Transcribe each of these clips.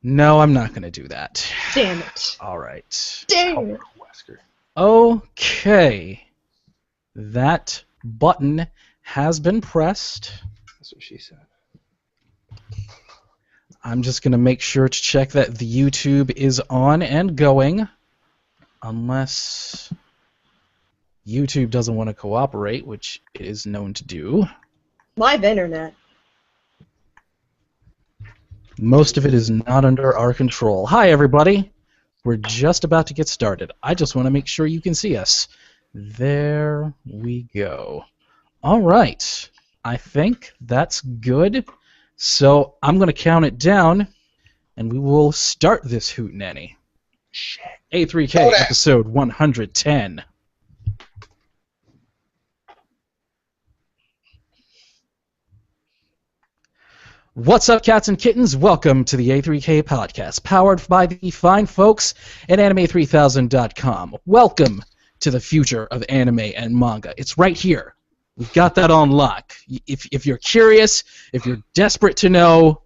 No, I'm not going to do that. Damn it. All right. Damn it. Okay. That button has been pressed. That's what she said. I'm just going to make sure to check that the YouTube is on and going. Unless YouTube doesn't want to cooperate, which it is known to do. Live internet. Most of it is not under our control. Hi, everybody. We're just about to get started. I just want to make sure you can see us. There we go. All right. I think that's good. So I'm going to count it down, and we will start this hootenanny. A3K episode 110. What's up, cats and kittens? Welcome to the A3K podcast, powered by the fine folks at anime3000.com. Welcome to the future of anime and manga. It's right here. We've got that on lock. If you're curious, if you're desperate to know,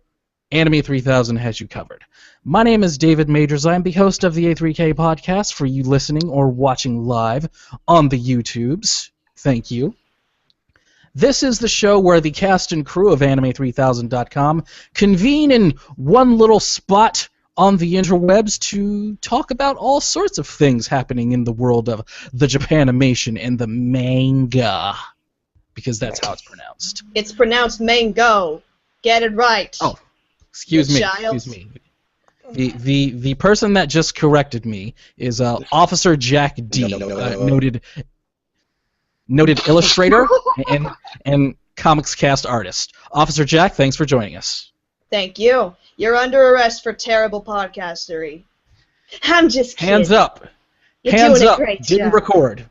Anime 3000 has you covered. My name is David Majors. I'm the host of the A3K podcast for you listening or watching live on the YouTubes. Thank you. This is the show where the cast and crew of anime3000.com convene in one little spot on the interwebs to talk about all sorts of things happening in the world of the Japanimation and the manga. Because that's how it's pronounced. It's pronounced mango. Get it right. Oh, excuse me. The person that just corrected me is Officer Jack D, noted illustrator and comics cast artist. Officer Jack, thanks for joining us. Thank you. You're under arrest for terrible podcastery. I'm just kidding. Hands up. You're Hands doing up. a great Didn't job. record.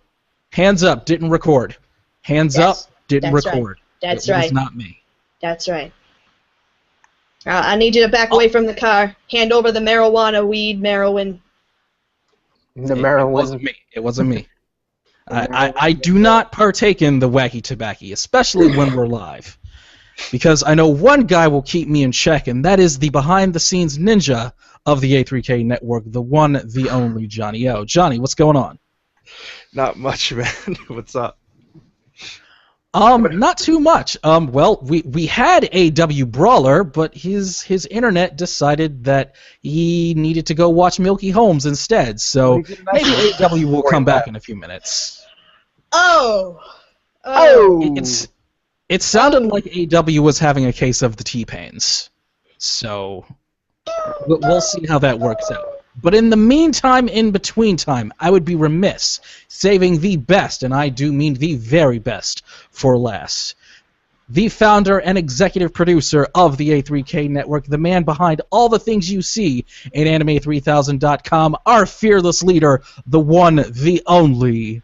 Hands up. Didn't record. Hands up. Didn't that's record. Right. That's it right. was not me. That's right. I need you to back away from the car. Hand over the marijuana, weed, heroin. The It Maryland. wasn't me. It wasn't me. I do not partake in the wacky tobacco, especially when we're live. Because I know one guy will keep me in check, and that is the behind-the-scenes ninja of the A3K network, the one, the only Johnny O. Johnny, what's going on? Not much, man. What's up? Not too much. Well, we had A.W. Brawler, but his internet decided that he needed to go watch Milky Holmes instead, so maybe A.W. will come back in a few minutes. Oh! It sounded like A.W. was having a case of the T-Pains, so we'll see how that works out. But in the meantime, in between time, I would be remiss saving the best, and I do mean the very best, for last. The founder and executive producer of the A3K network, the man behind all the things you see in anime3000.com, our fearless leader, the one, the only,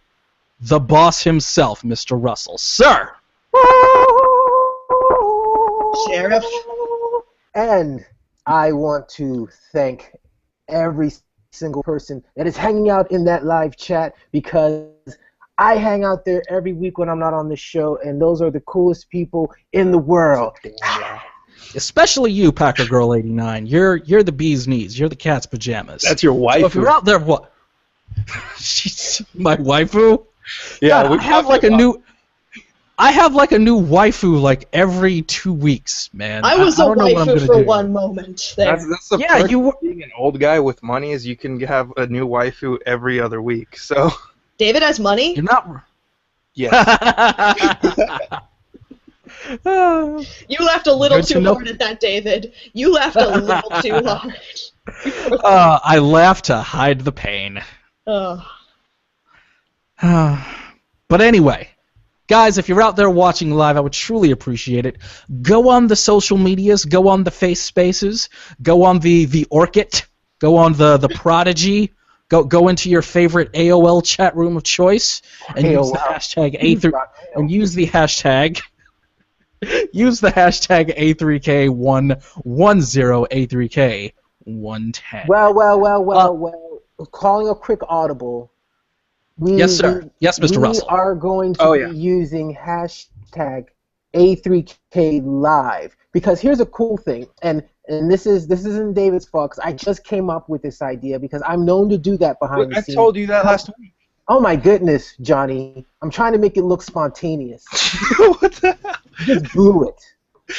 the boss himself, Mr. Russell. Sir! Sheriff. And I want to thank every single person that is hanging out in that live chat, because I hang out there every week when I'm not on the show, and those are the coolest people in the world. Especially you, Packer Girl 89. You're the bee's knees. You're the cat's pajamas. That's your wife. So if you're out there, what? She's my waifu. Yeah, God, I have like a new waifu like every 2 weeks, man. I was a don't know what I'm waifu gonna for do. one moment there. That's the Yeah, perk you of being an old guy with money is you can have a new waifu every other week. So David has money? You're not. yeah, You laughed a little Good to too know. hard at that, David. You laughed a little too hard. I laugh to hide the pain. Oh. But anyway, guys, if you're out there watching live, I would truly appreciate it. Go on the social medias, go on the face spaces, go on the Orchid, go on the Prodigy, go into your favorite AOL chat room of choice, and use the hashtag use the hashtag A3K110, A3K110. Well. Calling a quick audible. Yes, sir. Yes, Mr. Russell. We are going to be using hashtag A3K Live. because here's a cool thing, and this isn't David's fault, 'cause I just came up with this idea because I'm known to do that behind the I scenes. told you that last week. Oh my goodness, Johnny! I'm trying to make it look spontaneous. What the hell? You just blew it.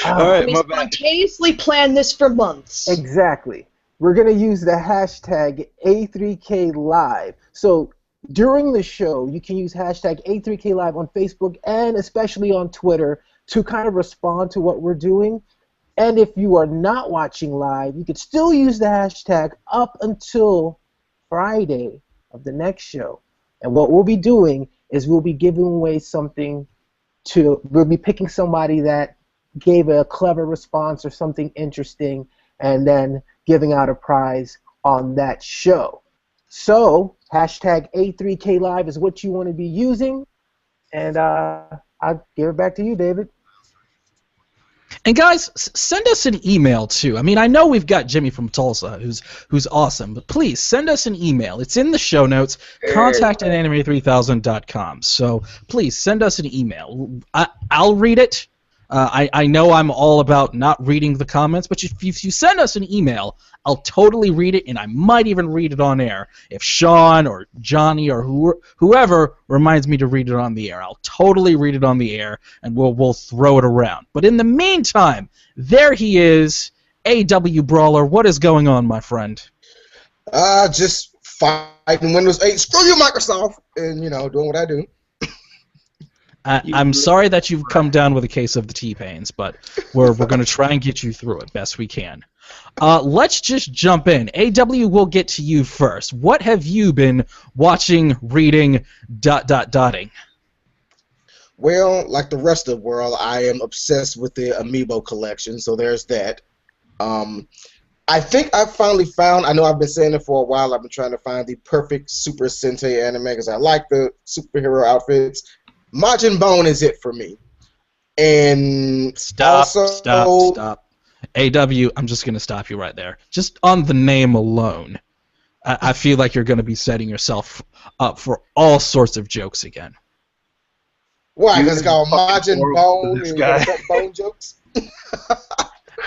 All right, We my bad. spontaneously planned this for months. Exactly. We're going to use the hashtag A3KLive. So during the show, you can use hashtag A3KLive on Facebook and especially on Twitter to kind of respond to what we're doing. And if you are not watching live, you could still use the hashtag up until Friday of the next show. And what we'll be doing is we'll be giving away something we'll be picking somebody that gave a clever response or something interesting, and then giving out a prize on that show. So, hashtag A3KLive is what you want to be using, and I'll give it back to you, David. And guys, send us an email too. I mean, I know we've got Jimmy from Tulsa, who's awesome, but please send us an email. It's in the show notes. contact@anime3000.com. So please send us an email. I'll read it. I know I'm all about not reading the comments, but if you send us an email, I'll totally read it, and I might even read it on air. If Sean or Johnny or whoever reminds me to read it on the air, I'll totally read it on the air, and we'll throw it around. But in the meantime, there he is, AW Brawler. What is going on, my friend? Just fighting Windows 8. Screw you, Microsoft, and doing what I do. I'm sorry that you've come down with a case of the T-Pains, but we're going to try and get you through it best we can. Let's just jump in. AW, we'll get to you first. What have you been watching, reading, dotting? Well, like the rest of the world, I am obsessed with the Amiibo collection, so there's that. I think I finally found, I know I've been saying it for a while, I've been trying to find the perfect Super Sentai anime because I like the superhero outfits. Majin Bone is it for me. And Stop. also, AW, I'm just going to stop you right there. Just on the name alone, I feel like you're going to be setting yourself up for all sorts of jokes again. Why? Because it's called Majin Bone this and guy. bone jokes?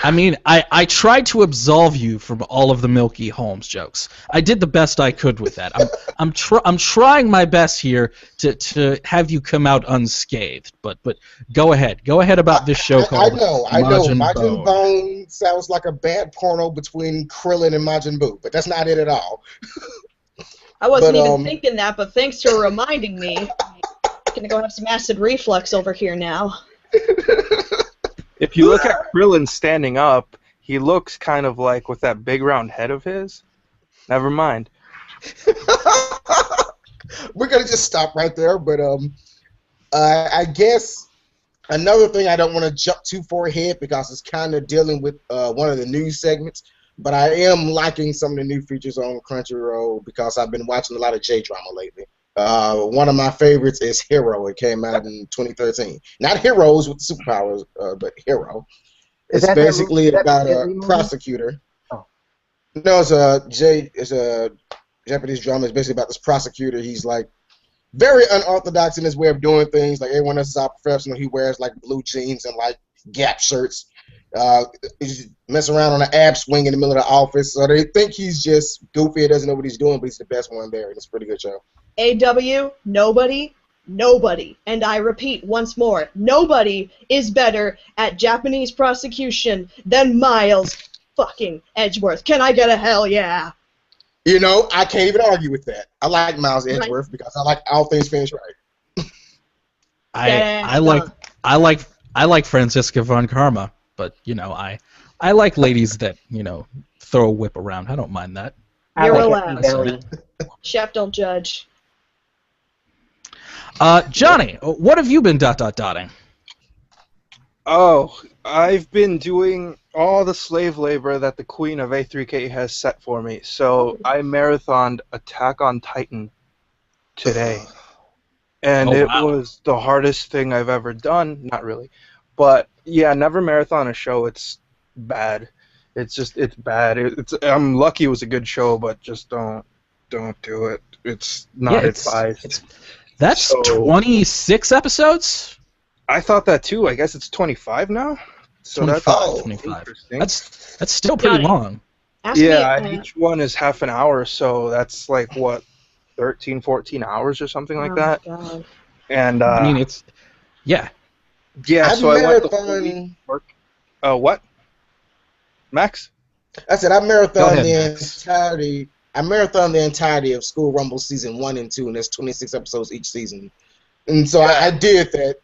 I mean, I tried to absolve you from all of the Milky Holmes jokes. I did the best I could with that. I'm trying my best here to have you come out unscathed. But go ahead about this show called I know. Majin Bone sounds like a bad porno between Krillin and Majin Buu, but that's not it at all. I wasn't even thinking that, but thanks for reminding me. I'm gonna go have some acid reflux over here now. If you look at Krillin standing up, he looks kind of like with that big round head of his. Never mind. We're gonna just stop right there, but I guess another thing I don't want to jump too far ahead because it's kind of dealing with one of the news segments, but I am liking some of the new features on Crunchyroll because I've been watching a lot of J-drama lately. One of my favorites is Hero. It came out in 2013. Not Heroes with superpowers, but Hero. It's basically about a prosecutor. Oh. No, it's a Japanese drama. It's basically about this prosecutor. He's like very unorthodox in his way of doing things. Like everyone else is all professional. He wears like blue jeans and like Gap shirts. He's messing around on an ab swing in the middle of the office. So they think he's just goofy. He doesn't know what he's doing, but he's the best one there. And it's a pretty good show. AW, nobody, and I repeat once more, nobody is better at Japanese prosecution than Miles fucking Edgeworth. Can I get a hell yeah? I can't even argue with that. I like Miles Edgeworth because I like all things finished right. I like Franziska von Karma, but I like ladies that throw a whip around. I don't mind that. You're like allowed. Chef, don't judge. Johnny, what have you been dotting? Oh, I've been doing all the slave labor that the Queen of A3K has set for me. So I marathoned Attack on Titan today. And it was the hardest thing I've ever done. Not really. But yeah, never marathon a show. It's bad. It's bad. I'm lucky it was a good show, but just don't do it. It's not advised. That's 26 episodes? I thought that too. I guess it's 25 now. So 25. that's 25. interesting. That's still pretty Johnny. long. Ask Yeah, me. each one is half an hour, so that's like what, 13, 14 hours or something like Oh my that. god. And I mean, yeah. yeah, I've so I went the whole week marathon. work. What, Max? I said I Go marathon ahead, the Max. entirety. I marathon the entirety of School Rumble season 1 and 2, and there's 26 episodes each season. And so I did that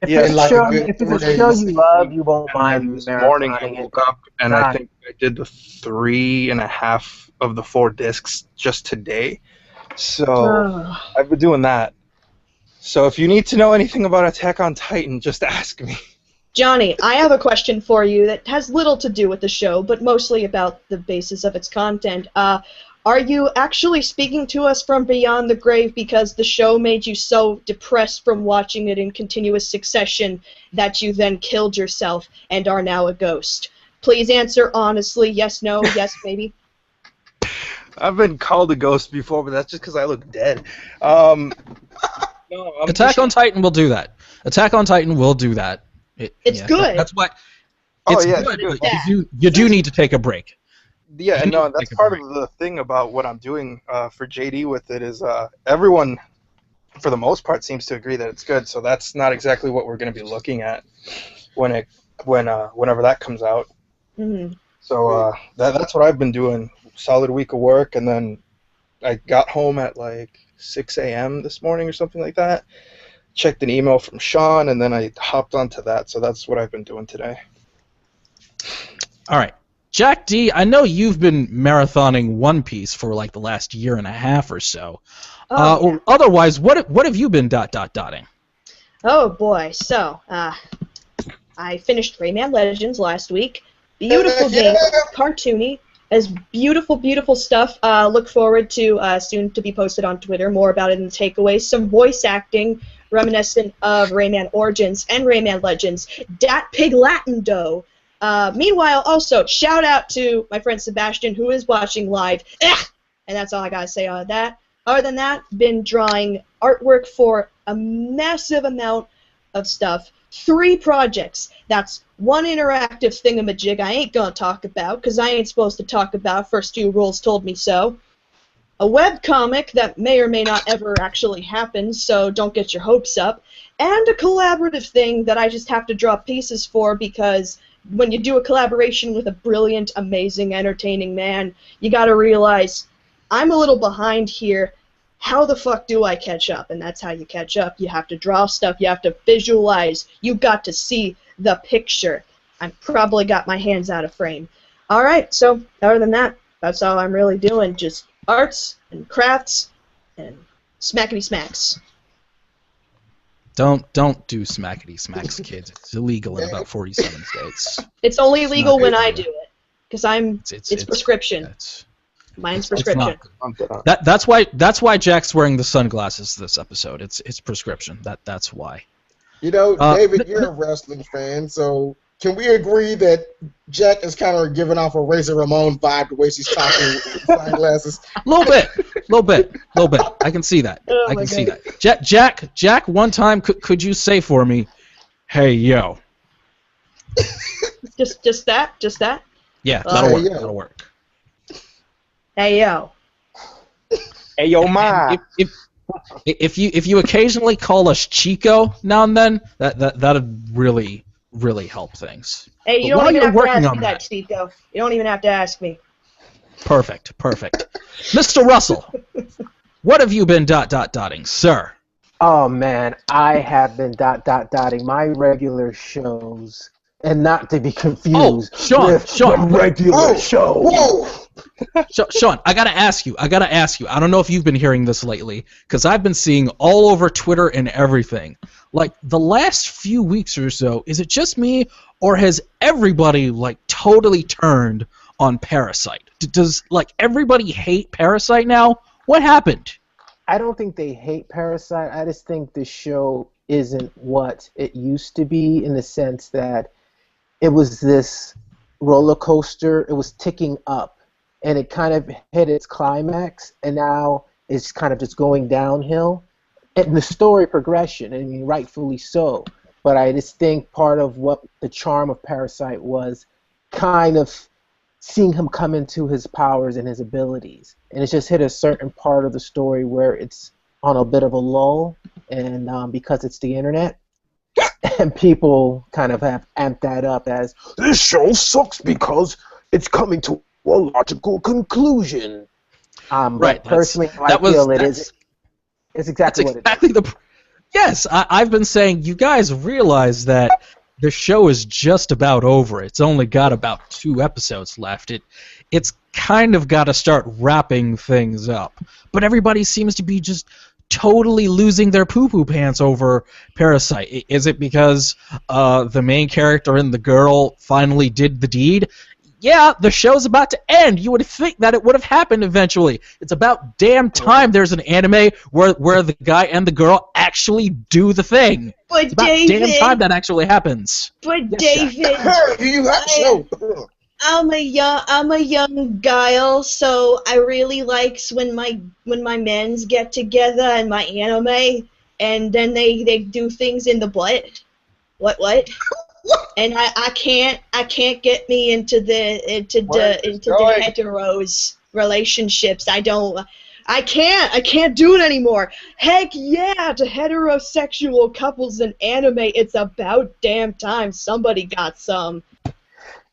If Yeah, it's in a like so a show, good if it's 3 a show days. you love, you won't and mind then this morning I marathoning it. woke up and I Not think I did the 3.5 of the 4 discs just today. So Ugh. I've been doing that. So if you need to know anything about Attack on Titan, just ask me. Johnny, I have a question for you that has little to do with the show, but mostly about the basis of its content. Are you actually speaking to us from beyond the grave because the show made you so depressed from watching it in continuous succession that you then killed yourself and are now a ghost? Please answer honestly, yes, no, yes, maybe. I've been called a ghost before, but that's just because I look dead. No, I'm Attack just... on Titan will do that. Attack on Titan will do that. It's good. That's why. Oh, It's yeah, good, it's but good. you do need to take a break. Yeah, You and need no, to that's take a part break. of the thing about what I'm doing for JD with it is everyone, for the most part, seems to agree that it's good. So that's not exactly what we're going to be looking at whenever that comes out. Mm-hmm. So that's what I've been doing. Solid week of work, and then I got home at like 6 a.m. this morning or something like that. Checked an email from Sean, and then I hopped onto that. So that's what I've been doing today. All right. Jack D, I know you've been marathoning One Piece for like the last year and a half or so. Oh, yeah. Or otherwise, what have you been dotting? Oh boy, so, I finished Rayman Legends last week. Beautiful game, cartoony, as beautiful, beautiful stuff. Look forward to soon to be posted on Twitter, more about it in the takeaways. Some voice acting reminiscent of Rayman Origins and Rayman Legends. Dat Pig Latin dough. Meanwhile, also, shout out to my friend Sebastian, who is watching live. Ugh! And that's all I gotta say on that. Other than that, been drawing artwork for a massive amount of stuff. 3 projects. That's one interactive thingamajig I ain't gonna talk about, because I ain't supposed to talk about. First 2 rules told me so. A webcomic that may or may not ever actually happen, so don't get your hopes up. And a collaborative thing that I just have to draw pieces for, because when you do a collaboration with a brilliant, amazing, entertaining man, you gotta realize, I'm a little behind here. How the fuck do I catch up? And that's how you catch up. You have to draw stuff. You have to visualize. You got to see the picture. I've probably got my hands out of frame. All right, so other than that, that's all I'm really doing. Just arts and crafts and smackety smacks. Don't do smackety smacks, kids. It's illegal in about 47 states. It's only legal not when good I for do it, because it's prescription. Mine's prescription. That's why Jack's wearing the sunglasses this episode. It's prescription. That's why. You know, David, you're a wrestling fan, so can we agree that Jack is kind of giving off a Razor Ramon vibe the way she's talking with sunglasses? A little bit. I can see that. Oh I my can see God. that. Jack. One time, could you say for me, "Hey yo"? Just that. Yeah, Hey, yo. that'll work. Hey yo. Hey, yo, ma! If you occasionally call us Chico now and then, that'd really help things. Hey, you But while don't even you're have to working ask on me that, Chico. You don't even have to ask me. Perfect. Mr. Russell, what have you been dotting, sir? Oh man, I have been dotting my regular shows, and not to be confused Sean, with Sean, the regular show. Whoa! Sean, I gotta ask you. I don't know if you've been hearing this lately, because I've been seeing all over Twitter and everything. Like the last few weeks or so, is it just me, or has everybody like totally turned on Parasite? Does like everybody hate Parasite now? What happened? I don't think they hate Parasite. I just think the show isn't what it used to be, in the sense that it was this roller coaster. It was ticking up, and it kind of hit its climax, and now it's kind of just going downhill. And the story progression, I mean, rightfully so. but I just think part of what the charm of Parasite was kind of seeing him come into his powers and his abilities. And it's just hit a certain part of the story where it's on a bit of a lull, and because it's the internet, and people kind of have amped that up as, this show sucks because it's coming to a logical conclusion. Right. But personally, I feel it's exactly what it is. Yes, I've been saying, you guys realize that the show is just about over. It's only got about 2 episodes left. It's kind of got to start wrapping things up. But everybody seems to be just totally losing their poo-poo pants over Parasite. Is it because the main character and the girl finally did the deed? Yeah, the show's about to end. You would think that it would have happened eventually. It's about damn time there's an anime where the guy and the girl actually do the thing. But it's about David, damn time that actually happens. But Yes, David, I'm a young guile, so I really likes when my men's get together and my anime, and then they do things in the butt. What? And I can't get me into the heteros relationships. I can't do it anymore. Heck yeah, to heterosexual couples in anime, it's about damn time somebody got some.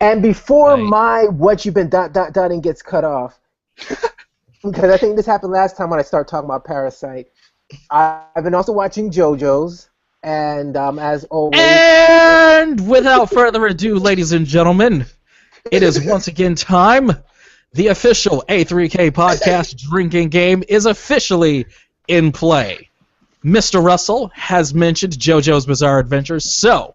And before my what you've been dotting gets cut off, because I think this happened last time when I started talking about Parasite, I've been also watching JoJo's. And as always... And without further ado, ladies and gentlemen, it is once again time. The official A3K podcast drinking game is officially in play. Mr. Russell has mentioned JoJo's Bizarre Adventure, so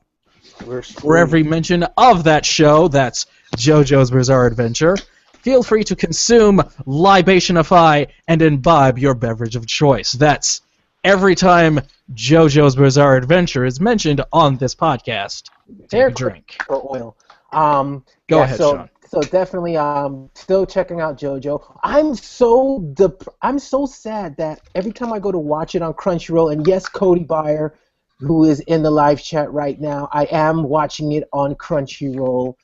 for every mention of that show, that's JoJo's Bizarre Adventure, feel free to consume, libationify, and imbibe your beverage of choice. That's every time JoJo's Bizarre Adventure is mentioned on this podcast. Take a drink. For oil. Go ahead, Sean. So definitely, still checking out JoJo. I'm so sad that every time I go to watch it on Crunchyroll, and yes, Cody Byer, who is in the live chat right now, I am watching it on Crunchyroll.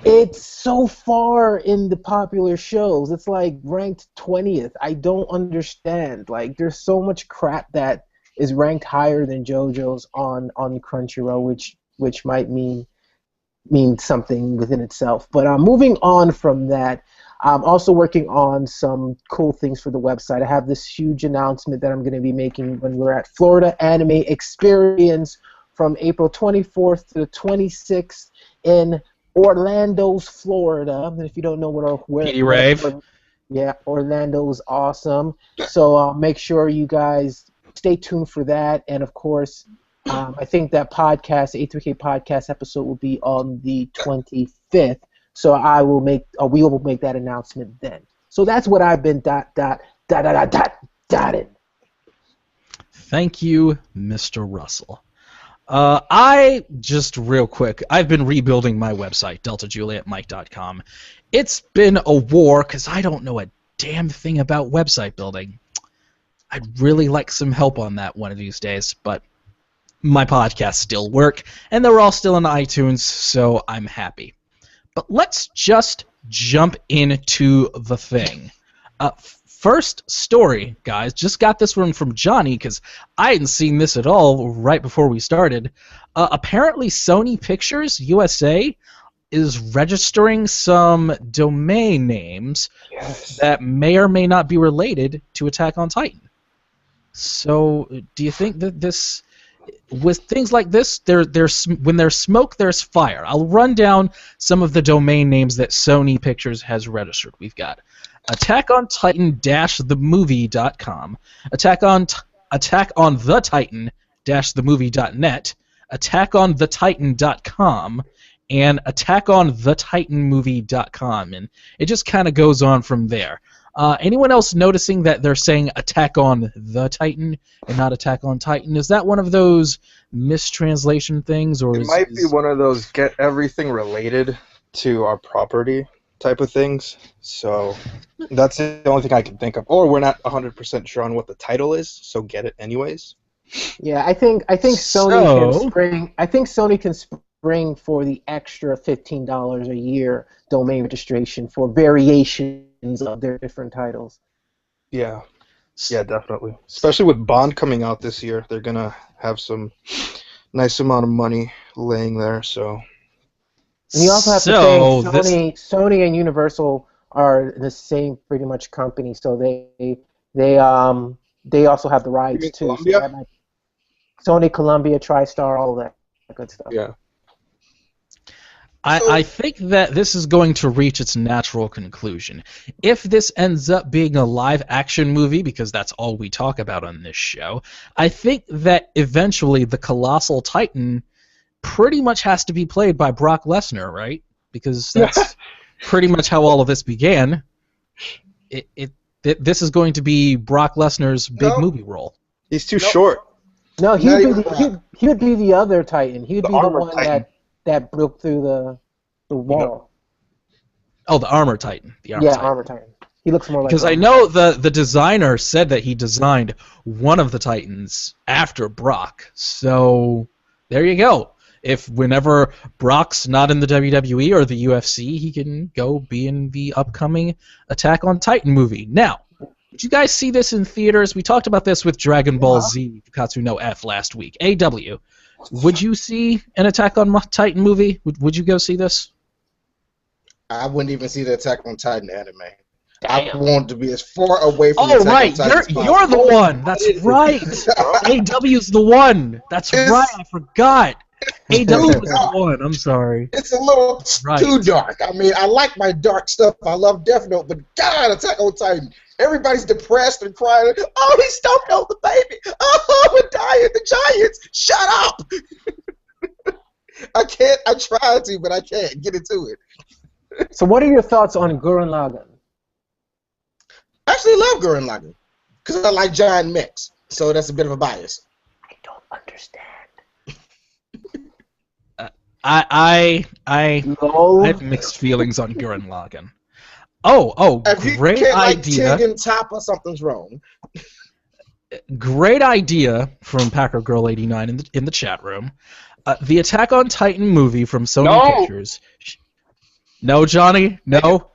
It's so far in the popular shows. It's like ranked 20th. I don't understand. Like, there's so much crap that is ranked higher than JoJo's on Crunchyroll, which might mean something within itself. But moving on from that, I'm also working on some cool things for the website. I have this huge announcement that I'm going to be making when we're at Florida Anime Experience from April 24th to the 26th in Orlando's, Florida. If you don't know where yeah, Orlando's awesome. So make sure you guys stay tuned for that. And of course, I think that A3K podcast episode will be on the 25th. So we will make that announcement then. So that's what I've been dotting. Thank you, Mr. Russell. I just real quick, I've been rebuilding my website, deltajulietmike.com. It's been a war because I don't know a damn thing about website building. I'd really like some help on that one of these days, but my podcasts still work, and they're all still on iTunes, so I'm happy. But let's just jump into the thing. First story, guys. Just got this one from Johnny because I hadn't seen this at all right before we started. Apparently, Sony Pictures USA is registering some domain names that may or may not be related to Attack on Titan. So, do you think that this, with things like this, when there's smoke, there's fire? I'll run down some of the domain names that Sony Pictures has registered. We've got Attack on Titan-themovie.com, Attack on the Titan-themovie.net, attackonthetitan.com, and attackonthetitanmovie.com, and it just kind of goes on from there. Anyone else noticing that they're saying Attack on the Titan and not Attack on Titan? Is that one of those mistranslation things, or it might be one of those get everything related to our property type of things. So that's the only thing I can think of. Or we're not 100% sure on what the title is, so get it anyways. Yeah, I think Sony can spring. I think Sony can spring for the extra $15 a year domain registration for variations of their different titles. Yeah. Yeah, definitely. Especially with Bond coming out this year, they're gonna have some nice amount of money laying there. So. And you also have to think Sony and Universal are the same pretty much company, so they also have the rights too. Columbia? So Sony, Columbia, TriStar, all that good stuff. Yeah. I think that this is going to reach its natural conclusion. If this ends up being a live-action movie, because that's all we talk about on this show, I think that eventually the Colossal Titan pretty much has to be played by Brock Lesnar, right? Because that's pretty much how all of this began. This is going to be Brock Lesnar's big movie role. He's too short. No, he would be the other Titan. He would be the one that broke through the wall. Oh, the Armor Titan. Armor Titan. He looks more like. Because I know the designer said that he designed one of the Titans after Brock. So there you go. If whenever Brock's not in the WWE or the UFC, he can go be in the upcoming Attack on Titan movie. Now, did you guys see this in theaters? We talked about this with Dragon Ball Z Fukatsu no F last week. AW, would you see an Attack on Titan movie? Would you go see this? I wouldn't even see the Attack on Titan anime. I want to be as far away from the Attack right, on Titan as possible. you're the one. That's right. AW's the one. That's right. I forgot. AW was the one. I'm sorry. It's a little too dark. I mean, I like my dark stuff. I love Death Note, but God, Attack on Titan. Everybody's depressed and crying. Oh, he stumped over the baby. Oh, we're dying. The Giants. Shut up. I can't. I tried to, but I can't get into it. So, what are your thoughts on Gurren Lagann? I actually love Gurren Lagann because I like giant mechs. So that's a bit of a bias. I don't understand. I have mixed feelings on Gurren Lagann. Oh, great idea. If you can't top or something's wrong. Great idea from Packer Girl 89 in the chat room. The Attack on Titan movie from Sony Pictures. No, Johnny, no.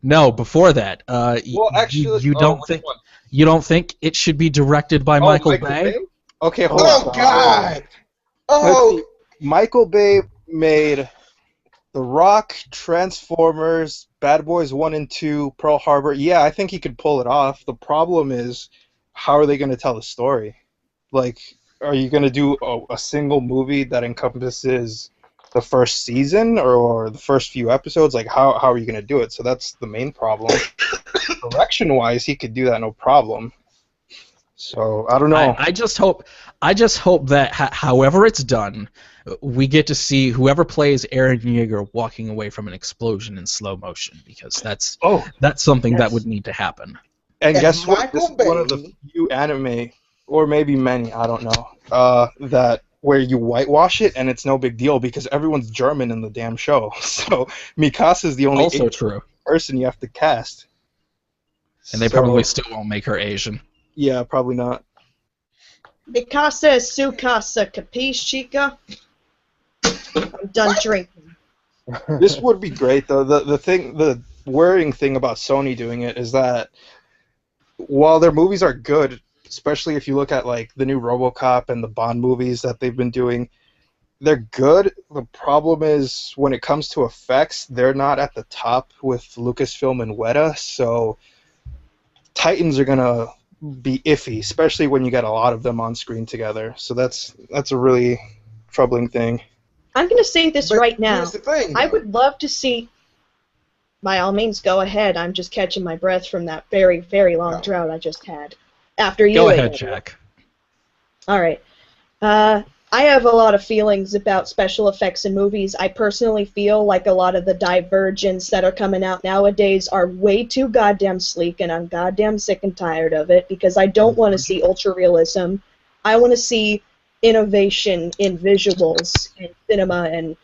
No, before that. Well, actually, you don't think it should be directed by Michael Bay? Okay, hold on. Oh God. Oh. Michael Bay made The Rock, Transformers, Bad Boys 1 and 2, Pearl Harbor. Yeah, I think he could pull it off. The problem is, how are they going to tell the story? Like, are you going to do a single movie that encompasses the first season or the first few episodes? Like, how are you going to do it? So that's the main problem. Direction-wise, he could do that no problem. So I don't know. I just hope that however it's done, we get to see whoever plays Eren Yeager walking away from an explosion in slow motion, because that's something that would need to happen. And guess what? This is one of the few anime, or maybe many, I don't know, that where you whitewash it and it's no big deal because everyone's German in the damn show. So Mikasa's the only person you have to cast. And they probably still won't make her Asian. Yeah, probably not. Mikasa is Sukasa, capiche, chica? I'm done drinking. This would be great, though. The worrying thing about Sony doing it is that while their movies are good, especially if you look at like the new RoboCop and the Bond movies that they've been doing, they're good. The problem is when it comes to effects, they're not at the top with Lucasfilm and Weta, so Titans are gonna be iffy, especially when you get a lot of them on screen together. So that's a really troubling thing. I'm going to say this right now. Here's the thing, I would love to see. By all means, go ahead. I'm just catching my breath from that very, very long drought I just had. After you. Go ahead, Jack. All right. I have a lot of feelings about special effects in movies. I personally feel like a lot of the divergents that are coming out nowadays are way too goddamn sleek, and I'm goddamn sick and tired of it because I don't want to see ultra-realism. I want to see innovation in visuals, in cinema, and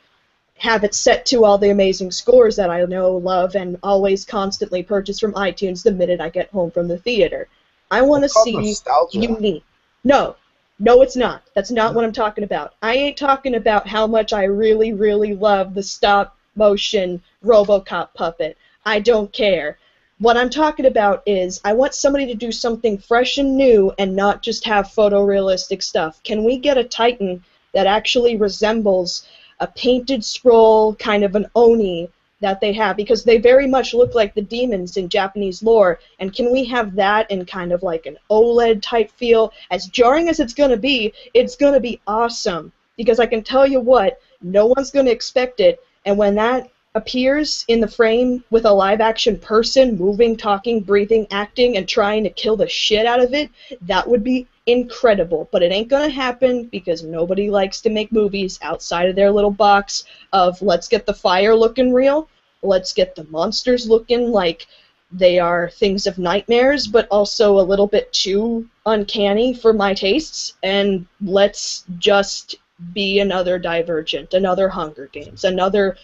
have it set to all the amazing scores that I know, love, and always constantly purchase from iTunes the minute I get home from the theater. I want to see nostalgia. unique. No, it's not. That's not what I'm talking about. I ain't talking about how much I really, really love the stop-motion RoboCop puppet. I don't care. What I'm talking about is I want somebody to do something fresh and new and not just have photorealistic stuff. Can we get a Titan that actually resembles a painted scroll, kind of an Oni that they have? Because they very much look like the demons in Japanese lore. And can we have that in kind of like an OLED type feel? As jarring as it's going to be awesome. Because I can tell you what, no one's going to expect it. And when that appears in the frame with a live-action person moving, talking, breathing, acting, and trying to kill the shit out of it, that would be incredible. But it ain't gonna happen because nobody likes to make movies outside of their little box of let's get the fire looking real, let's get the monsters looking like they are things of nightmares, but also a little bit too uncanny for my tastes, and let's just be another Divergent, another Hunger Games, another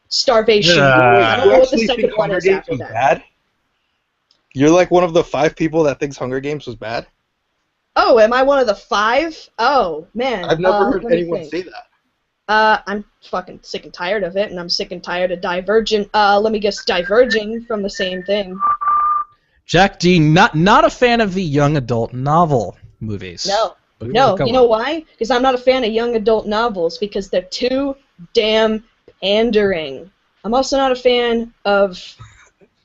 Starvation. I don't know what the second one is after that. Bad? You're like one of the 5 people that thinks Hunger Games was bad? Oh, am I one of the 5? Oh, man. I've never heard anyone say that. I'm fucking sick and tired of it, and I'm sick and tired of Divergent. Let me guess, diverging from the same thing. Jack D, not a fan of the young adult novel movies. No, you know why? Because I'm not a fan of young adult novels, because they're too damn pandering. I'm also not a fan of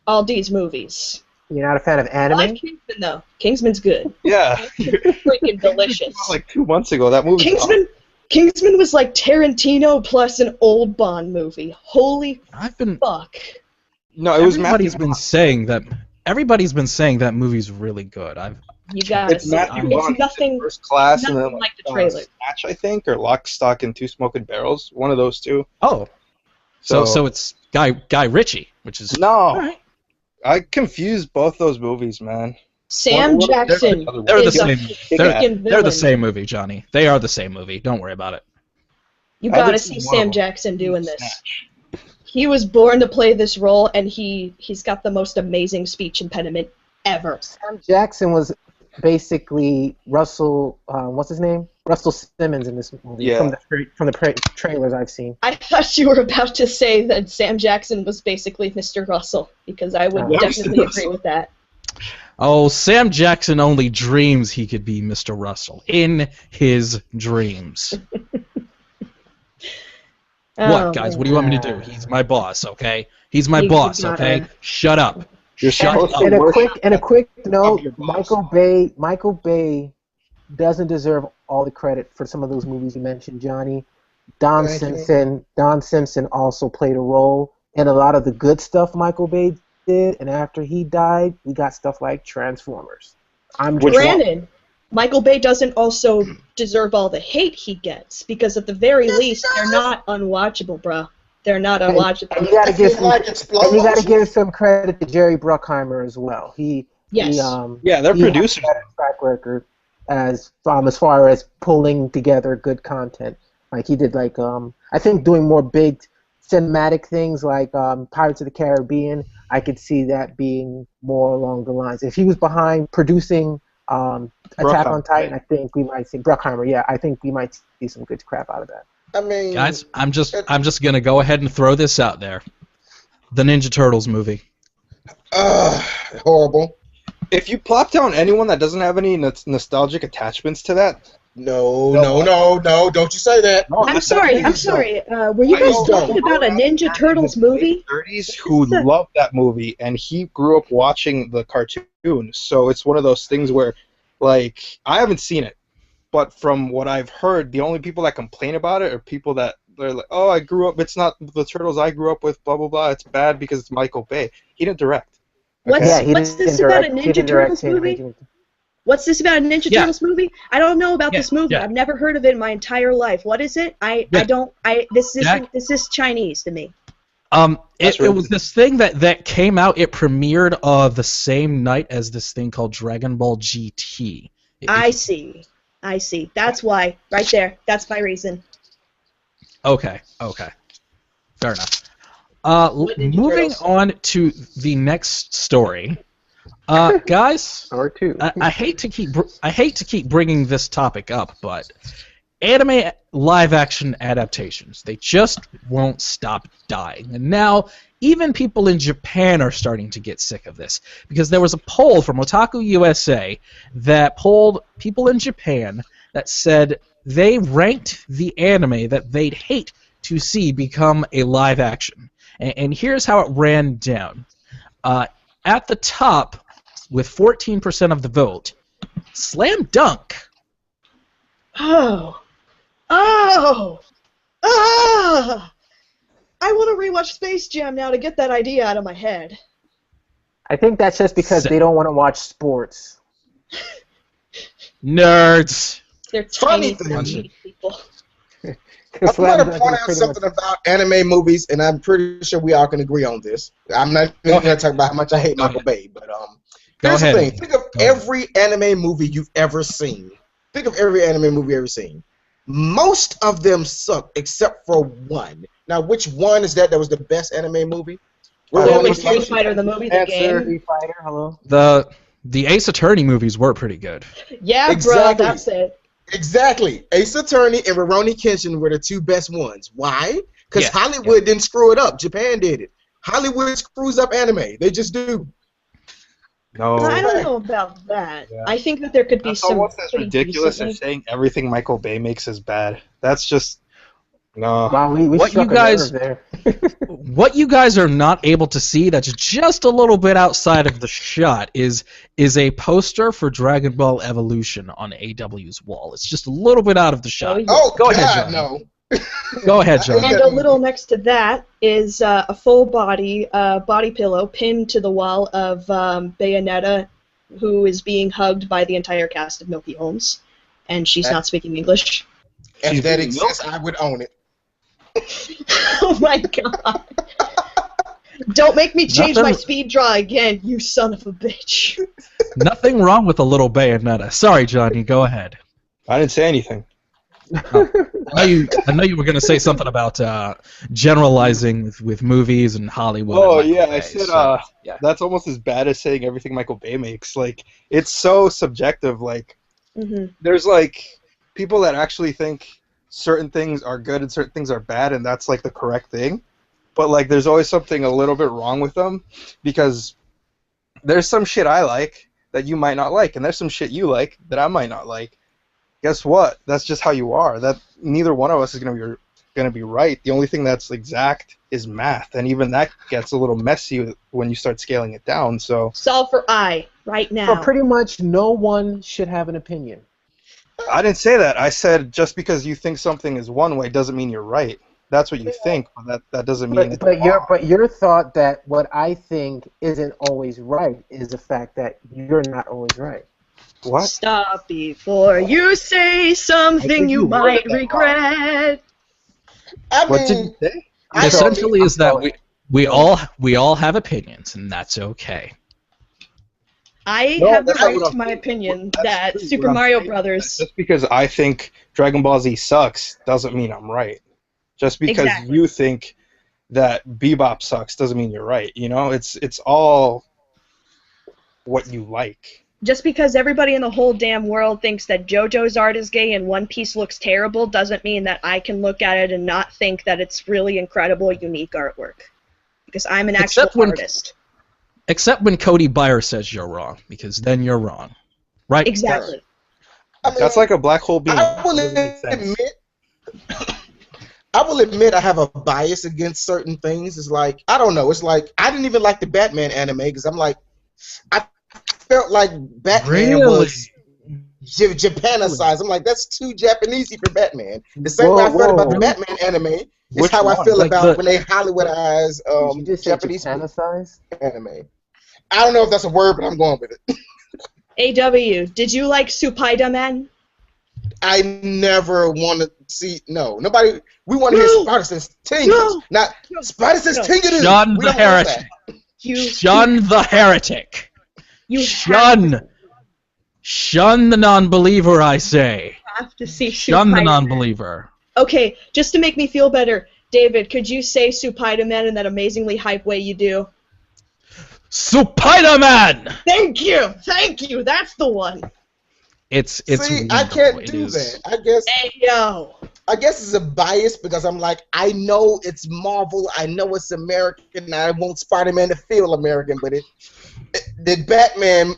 all these movies. You're not a fan of anime? I like Kingsman, though. Kingsman's good. Yeah. Freaking delicious. Like 2 months ago, that movie. Kingsman was like Tarantino plus an old Bond movie. Holy fuck. No, it was Everybody's been saying that movie's really good. You gotta see it. It's nothing. First Class, and then like the trailer. Snatch, I think, or Lock, Stock, and Two Smoking Barrels. One of those two. Oh. So it's Guy Ritchie, which is no. All right. I confused both those movies, man. Sam Jackson. They're the same. They're the villain. same movie, Johnny. They are the same movie. Don't worry about it. You gotta see Sam Jackson doing this. He was born to play this role, and he's got the most amazing speech impediment ever. Sam Jackson was basically Russell. What's his name? Russell Simmons in this movie. Yeah. From the trailers I've seen. I thought you were about to say that Sam Jackson was basically Mr. Russell, because I would definitely agree with that. Oh, Sam Jackson only dreams he could be Mr. Russell in his dreams. What, guys? What do you want me to do? He's my boss, okay? He's my boss, okay? Shut up. Shut up. And a quick note: Michael Bay doesn't deserve all the credit for some of those movies you mentioned, Johnny. Don Simpson also played a role in a lot of the good stuff Michael Bay did, and after he died, we got stuff like Transformers. Granted, Michael Bay doesn't also deserve all the hate he gets, because at the very least, they're not unwatchable, bro. They're not unwatchable. And you gotta give some credit to Jerry Bruckheimer as well. They're producers. Track record as far as pulling together good content. Like he did, I think doing more big cinematic things like Pirates of the Caribbean. I could see that being more along the lines. If he was behind producing Attack on Titan, I think we might see Bruckheimer. Yeah, I think we might see some good crap out of that. I mean, guys, I'm just gonna go ahead and throw this out there. The Ninja Turtles movie. Horrible. If you plop down anyone that doesn't have any nostalgic attachments to that, no, don't you say that. No, I'm sorry. Were you guys talking about a Ninja Turtles movie? 30s who loved that movie, and he grew up watching the cartoon. So it's one of those things where, like, I haven't seen it, but from what I've heard, the only people that complain about it are people that they're like, oh, I grew up. It's not the Turtles I grew up with. Blah blah blah. It's bad because it's Michael Bay. He didn't direct. Okay? What's this about a Ninja Turtles movie? What's this about a Ninja Turtles movie? I don't know about this movie. I've never heard of it in my entire life. What is it? This is Chinese to me. It was this thing that came out. It premiered the same night as this thing called Dragon Ball GT. I see. That's why. Right there. That's my reason. Okay. Fair enough. What Ninja Moving Turtles? on to the next story, guys. Or two. I hate to keep bringing this topic up, but anime live-action adaptations, they just won't stop dying. And now even people in Japan are starting to get sick of this, because there was a poll from Otaku USA that polled people in Japan that said they ranked the anime that they'd hate to see become a live action. And here's how it ran down. At the top, with 14% of the vote, Slam Dunk. Oh. Oh! Ah! I want to rewatch Space Jam now to get that idea out of my head. I think that's just because they don't want to watch sports. Nerds. They're Funny tiny people. I'm going to point out something about anime movies, and I'm pretty sure we all can agree on this. I'm not going to talk about how much I hate Michael Bay, but here's the thing. Think of every anime movie you've ever seen. Think of every anime movie you've ever seen. Most of them suck except for one. Now, which one is that was the best anime movie? Street Fighter, the movie, the game. Street Fighter, hello. The Ace Attorney movies were pretty good. Yeah, Exactly. bro, that's it. Exactly. Ace Attorney and Rurouni Kenshin were the two best ones. Why? Because Yeah. Hollywood didn't screw it up. Japan did it. Hollywood screws up anime. They just do. No. I don't know about that. Yeah. I think that there could be That's some almost as pretty ridiculous decent as saying everything Michael Bay makes is bad. That's just no. Wow, we What struck you guys- a nerve there. What you guys are not able to see that's just a little bit outside of the shot is a poster for Dragon Ball Evolution on AW's wall. It's just a little bit out of the shot. yeah. Oh, Go God, ahead, John. no. Go ahead, John. And a little next to that is a full body pillow pinned to the wall of Bayonetta, who is being hugged by the entire cast of Milky Holmes, and she's not speaking English. If that exists, I would own it. Oh my god! Don't make me change my Nothing- speed draw again, you son of a bitch! Nothing wrong with a little Bayonetta. Sorry, Johnny. Go ahead. I didn't say anything. I know you were going to say something about generalizing with movies and Hollywood. Oh and yeah, Michael I Bay, said so, yeah. that's almost as bad as saying everything Michael Bay makes. Like it's so subjective. Like there's like people that actually think certain things are good and certain things are bad, and that's like the correct thing. But like there's always something a little bit wrong with them, because there's some shit I like that you might not like, and there's some shit you like that I might not like. Guess what? That's just how you are. That neither one of us is gonna be right. The only thing that's exact is math, and even that gets a little messy when you start scaling it down. So Solve for I, right now. So pretty much no one should have an opinion. I didn't say that. I said just because you think something is one way doesn't mean you're right. That's what you think, but that doesn't mean it's wrong. But your thought that what I think isn't always right is the fact that you're not always right. What? Stop before you say something you might regret. I What did you mean, say? Essentially, is that we all have opinions, and that's okay. I No, have the that's not right what to I'm my saying. opinion That's that true. Super What I'm Mario saying is Brothers. that just because I think Dragon Ball Z sucks doesn't mean I'm right. Just because Exactly. you think that Bebop sucks doesn't mean you're right. You know, it's all what you like. Just because everybody in the whole damn world thinks that JoJo's art is gay and One Piece looks terrible doesn't mean that I can look at it and not think that it's really incredible, unique artwork. Because I'm an actual Except when- artist. Except when Cody Byer says you're wrong, because then you're wrong, right? Exactly. I mean, That's like a black hole being. I will Doesn't make sense. admit I have a bias against certain things. It's like, I don't know. It's like I didn't even like the Batman anime because I'm like, I felt like Batman was Japanicized. I'm like, that's too Japanesey for Batman. The same way I felt about the Batman anime is Which how I one? feel Like about the- when they Hollywoodize Did you just say Japanese Japanicized? anime. I don't know if that's a word, but I'm going with it. AW, did you like Supaida Man? I never want to see. No, nobody. We want to hear No. Spartacus Tingus, No. not No. Spartacus No. Tingadoo. Shun We the don't want heretic. that. You Shun the heretic. you Shun. Shun the non-believer, I say. have to see Shun the Supaida Man. non-believer. Okay, just to make me feel better, David, could you say Spider-Man in that amazingly hype way you do? Spider-Man! Thank you, that's the one. It's See, wonderful. I can't It do is. that. Hey, yo. I guess it's a bias because I'm like, I know it's Marvel, I know it's American, and I want Spider-Man to feel American, but the Batman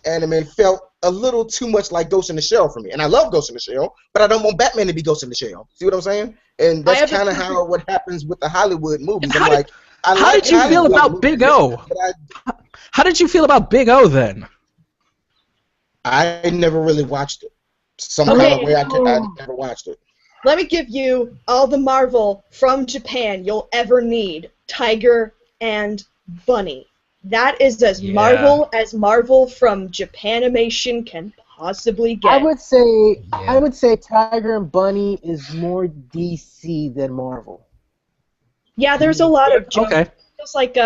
anime felt a little too much like Ghost in the Shell for me. And I love Ghost in the Shell, but I don't want Batman to be Ghost in the Shell. See what I'm saying? And that's kind of how what happens with the Hollywood movies. I'm like, how did you feel about Big O? How did you feel about Big O then? I never really watched it. Some kind of way I never watched it. Let me give you all the Marvel from Japan you'll ever need. Tiger and Bunny. That is as Marvel from Japanimation can possibly get. I would say Tiger and Bunny is more DC than Marvel. Yeah, there's a lot of Joker. Okay. It's like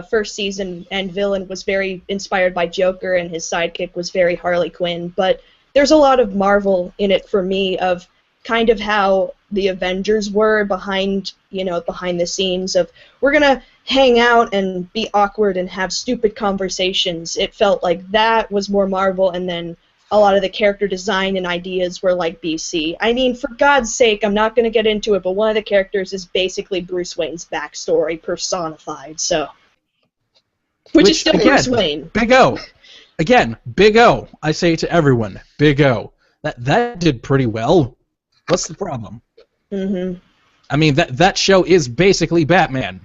first season and villain was very inspired by Joker and his sidekick was very Harley Quinn, but there's a lot of Marvel in it for me of kind of how the Avengers were behind the scenes of we're gonna hang out and be awkward and have stupid conversations. It felt like that was more Marvel, and then a lot of the character design and ideas were like BC. I mean, for God's sake, I'm not gonna get into it, but one of the characters is basically Bruce Wayne's backstory personified, so which is still again, Bruce Wayne. Big O. Again, Big O. I say to everyone, Big O. That did pretty well. What's the problem? Mm-hmm. I mean, that show is basically Batman.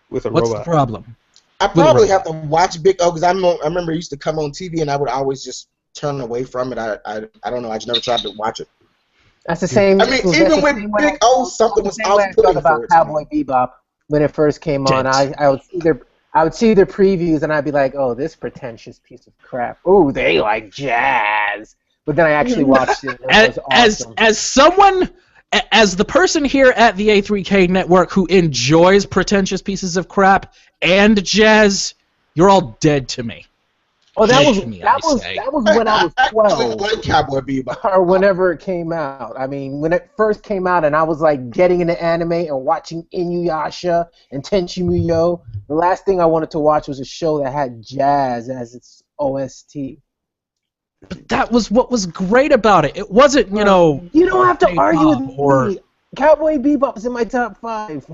With a What's robot. the problem? I probably have to watch Big O because I remember it used to come on TV and I would always just turn away from it. I don't know. I just never tried to watch it. That's the same. I mean, even with Big O, something was off-putting about Cowboy Bebop when it first came on. I would see their previews and I'd be like, oh, this pretentious piece of crap. Oh, they like jazz. But then I actually watched it. And it was awesome. As the person here at the A3K network who enjoys pretentious pieces of crap and jazz, you're all dead to me. Oh, that was when I was 12. Like Cowboy Bebop. Or whenever it came out. I mean, when it first came out and I was like getting into anime and watching Inuyasha and Tenchi Muyo, the last thing I wanted to watch was a show that had jazz as its OST. But that was what was great about it. It wasn't, you know... You don't have to argue with me. Cowboy Bebop's in my top 5.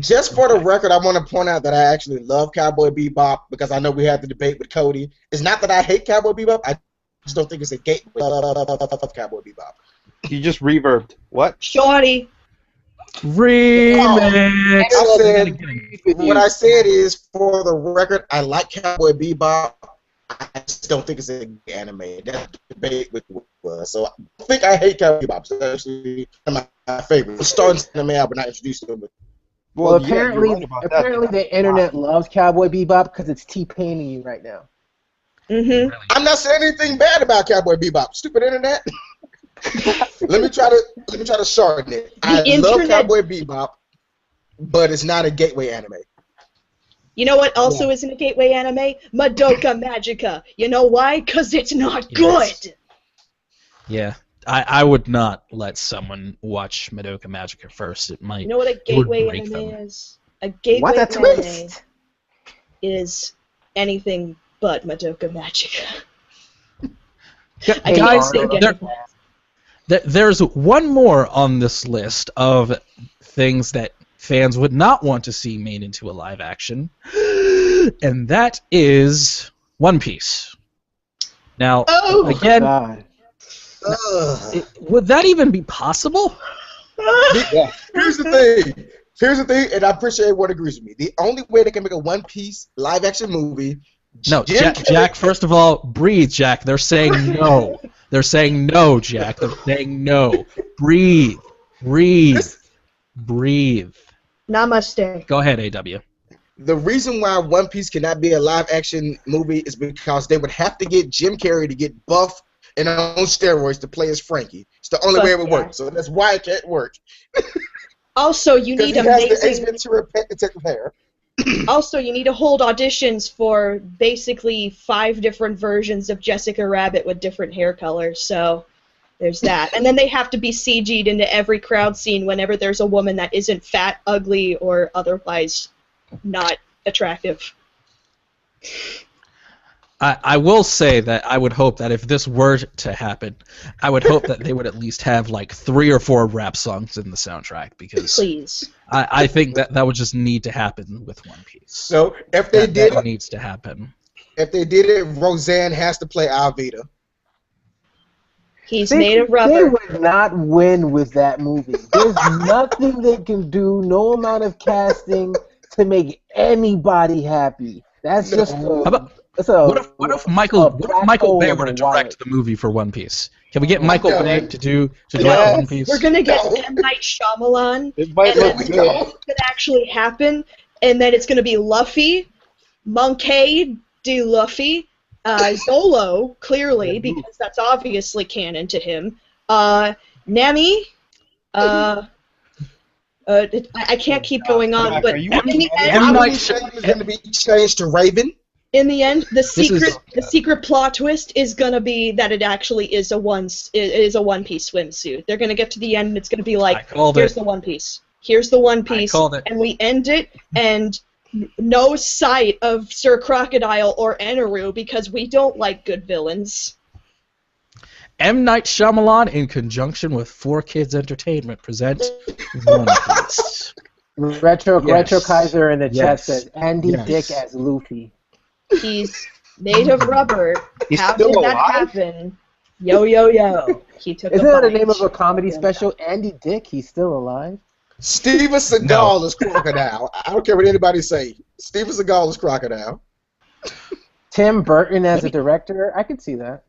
Just for the record, I want to point out that I actually love Cowboy Bebop because I know we had the debate with Cody. It's not that I hate Cowboy Bebop. I just don't think it's a gateway of Cowboy Bebop. You just reverbed. What? Shorty. Remix. What I said is, for the record, I like Cowboy Bebop. I just don't think it's an anime. That's the debate with so I think I hate Cowboy Bebop. It's actually one of my favorites. It started anime out, but not introduced to it. Well, apparently the internet loves Cowboy Bebop because it's T-paining you right now. Mm-hmm. I'm not saying anything bad about Cowboy Bebop. Stupid internet. let me try to shorten it. I love Cowboy Bebop, but it's not a gateway anime. You know what also isn't a gateway anime? Madoka Magica. You know why? Because it's not good. Yeah. I would not let someone watch Madoka Magica first. It might. You know what a gateway anime is? A gateway anime is anything but Madoka Magica. There's one more on this list of things that fans would not want to see made into a live action, and that is One Piece. Now, again, would that even be possible? Here's the thing, and I appreciate everyone agrees with me. The only way they can make a One Piece live action movie. No, Jack, first of all, breathe, Jack. They're saying no. They're saying no, Jack. They're saying no. Breathe. Namaste. Go ahead, AW. The reason why One Piece cannot be a live action movie is because they would have to get Jim Carrey to get buff and on steroids to play as Frankie. It's the only way it would work. So that's why it can't work. Also, you need amazing. Also, you need to hold auditions for basically 5 different versions of Jessica Rabbit with different hair colors. So There's that. And then they have to be CG'd into every crowd scene whenever there's a woman that isn't fat, ugly, or otherwise not attractive. I will say that I would hope that if this were to happen, I would hope that they would at least have like 3 or 4 rap songs in the soundtrack, because Please. I think that would just need to happen with One Piece. So if they did, that needs to happen. if they did it, Roseanne has to play Alvida. He's made of rubber. They would not win with that movie. There's nothing they can do, no amount of casting to make anybody happy. That's just What if Michael Bay were to direct the movie for One Piece? Can we get Michael Bay to direct One Piece? We're gonna get M. Night Shyamalan, It might and look then good. what's gonna actually happen, and then it's gonna be Luffy, Monkey D. Luffy, Zolo, clearly, because that's obviously canon to him, Nami, I can't keep going on, but in the end, Is going to be changed to Raven. in the end, the secret plot twist is gonna be that it actually is a One Piece swimsuit. They're gonna get to the end and it's gonna be like, here's the One Piece. Here's the One Piece, and we end it, and no sight of Sir Crocodile or Eneru because we don't like good villains. M. Night Shyamalan, in conjunction with 4Kids Entertainment, present One Piece. Retro Kaiser in the chat says Andy Dick as Luffy. He's made of rubber. He's How still did that alive? happen? Yo, yo, yo. He took Isn't a that the bite. name of a comedy special? Andy Dick, he's still alive? Steven Seagal is Crocodile. I don't care what anybody say. Steven Seagal is Crocodile. Tim Burton as a director? I could see that.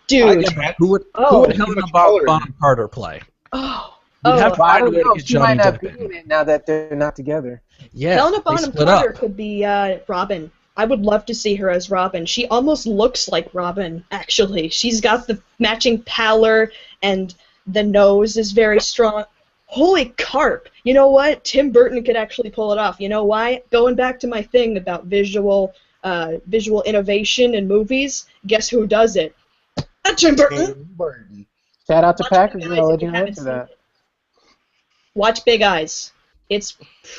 Dude. Who would Helena Bonham Carter play? Oh. You'd have to I find a don't way to know. get She might Johnny not Depp be in. in it now that they're not together. Yeah, Helena they Bonham split Carter up. could be Robin. I would love to see her as Robin. She almost looks like Robin, actually. She's got the matching pallor, and the nose is very strong. Holy carp! You know what? Tim Burton could actually pull it off. You know why? Going back to my thing about visual innovation in movies, guess who does it? Tim Burton. Shout out to Watch Packer Big Girl. Eyes I if you didn't haven't answer seen that. it. Watch Big Eyes. It's